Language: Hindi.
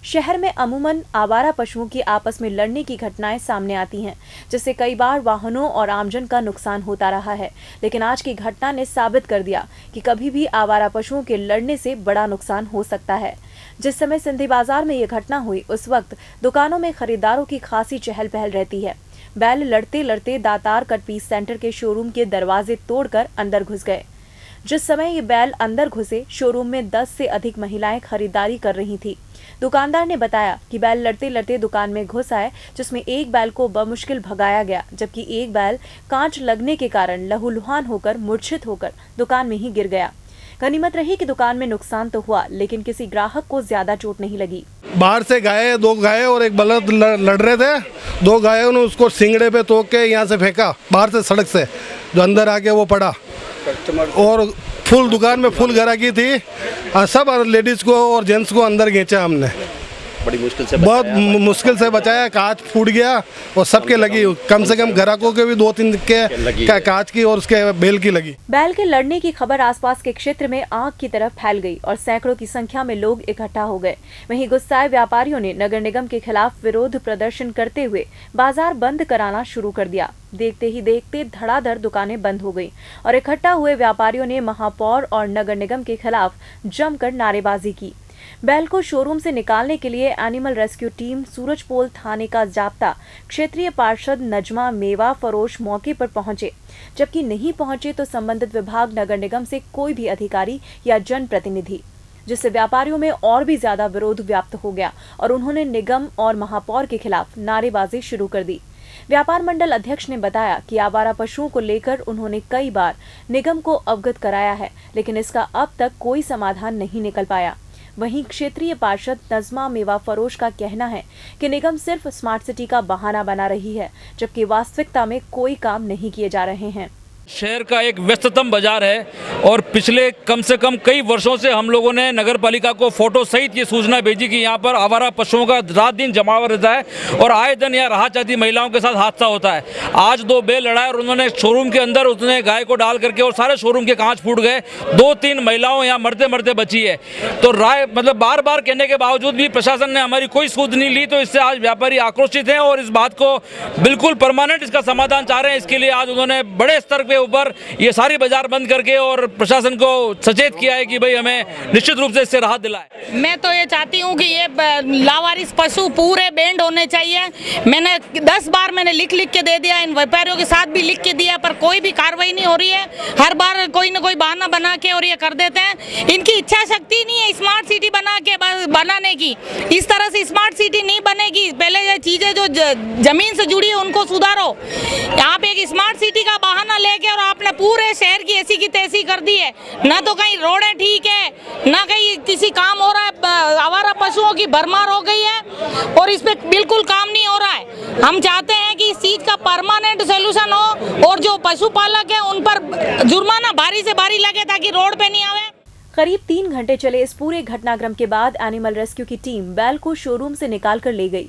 शहर में अमूमन आवारा पशुओं की आपस में लड़ने की घटनाएं सामने आती हैं, जिससे कई बार वाहनों और आमजन का नुकसान होता रहा है। लेकिन आज की घटना ने साबित कर दिया कि कभी भी आवारा पशुओं के लड़ने से बड़ा नुकसान हो सकता है। जिस समय सिंधी बाजार में ये घटना हुई, उस वक्त दुकानों में खरीदारों की खासी चहल पहल रहती है। बैल लड़ते लड़ते दातार कट पीस सेंटर के शोरूम के दरवाजे तोड़कर अंदर घुस गए। जिस समय ये बैल अंदर घुसे, शोरूम में 10 से अधिक महिलाएं खरीदारी कर रही थी। दुकानदार ने बताया कि बैल लड़ते लड़ते दुकान में घुस आए, जिसमें एक बैल को बमुश्किल भगाया गया, जबकि एक बैल कांच लगने के कारण लहूलुहान होकर मूर्छित होकर दुकान में ही गिर गया। गनीमत रही कि दुकान में नुकसान तो हुआ, लेकिन किसी ग्राहक को ज्यादा चोट नहीं लगी। बाहर से दो गाय और एक बलद लड़ रहे थे। 2 गायों ने उसको सिंगड़े पे तोड़ के यहाँ से फेंका, बाहर से सड़क से, जो अंदर आके वो पड़ा। और फुल दुकान में फुल ग्राहकी थी, सब लेडीज को और जेंट्स को अंदर खींचा हमने। बड़ी मुश्किल से बहुत मुश्किल से बचाया। कांच फूट गया और सबके लगी, कम से कम ग्राहकों के भी 2-3 के कांच की और उसके बैल की लगी। बैल के लड़ने की खबर आसपास के क्षेत्र में आग की तरफ फैल गई और सैकड़ों की संख्या में लोग इकट्ठा हो गए। वहीं गुस्साए व्यापारियों ने नगर निगम के खिलाफ विरोध प्रदर्शन करते हुए बाजार बंद कराना शुरू कर दिया। देखते ही देखते धड़ाधड़ दुकानें बंद हो गई और इकट्ठा हुए व्यापारियों ने महापौर और नगर निगम के खिलाफ जमकर नारेबाजी की। बैल को शोरूम से निकालने के लिए एनिमल रेस्क्यू टीम, सूरजपोल थाने का जाप्ता, क्षेत्रीय पार्षद नजमा मेवा फरोश मौके पर पहुंचे। जबकि नहीं पहुंचे तो संबंधित विभाग, नगर निगम से कोई भी अधिकारी या जनप्रतिनिधि, जिससे व्यापारियों में और भी ज्यादा विरोध व्याप्त हो गया और उन्होंने निगम और महापौर के खिलाफ नारेबाजी शुरू कर दी। व्यापार मंडल अध्यक्ष ने बताया कि आवारा पशुओं को लेकर उन्होंने कई बार निगम को अवगत कराया है, लेकिन इसका अब तक कोई समाधान नहीं निकल पाया। वहीं क्षेत्रीय पार्षद नजमा मेवा फरोश का कहना है कि निगम सिर्फ स्मार्ट सिटी का बहाना बना रही है, जबकि वास्तविकता में कोई काम नहीं किए जा रहे हैं। शहर का एक व्यस्ततम बाजार है और पिछले कम से कम कई वर्षों से हम लोगों ने नगर पालिका को फोटो सहित ये सूचना भेजी कि यहाँ पर आवारा पशुओं का रात दिन जमावड़ा रहता है और आए दिन यहाँ राह चाहती महिलाओं के साथ हादसा होता है। आज 2 बैल लड़ाए और उन्होंने शोरूम के अंदर उसने गाय को डाल करके और सारे शोरूम के कांच फूट गए। 2-3 महिलाओं यहाँ मरते मरते बची है। तो राय बार बार कहने के बावजूद भी प्रशासन ने हमारी कोई सूद नहीं ली, तो इससे आज व्यापारी आक्रोशित हैं और इस बात को बिल्कुल परमानेंट इसका समाधान चाह रहे हैं। इसके लिए आज उन्होंने बड़े स्तर पे ऊपर ये सारी बाजार बंद करके और प्रशासन को सचेत किया है कि भाई हमें निश्चित रूप से इससे राहत दिलाए। मैं तो ये चाहती हूँ कि ये लावारिस पशु पूरे बैंड होने चाहिए। मैंने 10 बार लिख के दे दिया, इन व्यापारियों के साथ भी लिख के दिया, पर कोई भी कार्रवाई नहीं हो रही है। हर बार कोई ना कोई बहाना बना के और ये कर देते हैं। इनकी इच्छा शक्ति नहीं है स्मार्ट सिटी बनाने की। इस तरह से स्मार्ट सिटी नहीं बनेगी। पहले ये चीजें जो जमीन से जुड़ी है उनको सुधारो। आप एक स्मार्ट सिटी का बहाना लेके और आपने पूरे शहर की ऐसी की तैसी कर दी है। ना तो कहीं रोडें ठीक है, ना कहीं किसी काम हो रहा है। आवारा पशुओं की भरमार हो गई है और इस पे बिल्कुल काम नहीं हो रहा है। हम चाहते हैं कि इस चीज का परमानेंट सोल्यूशन हो और जो पशुपालक है उन पर जुर्माना भारी से भारी लगे ताकि रोड पे नहीं आवे। करीब 3 घंटे चले इस पूरे घटनाक्रम के बाद एनिमल रेस्क्यू की टीम बैल को शोरूम से निकाल कर ले गई,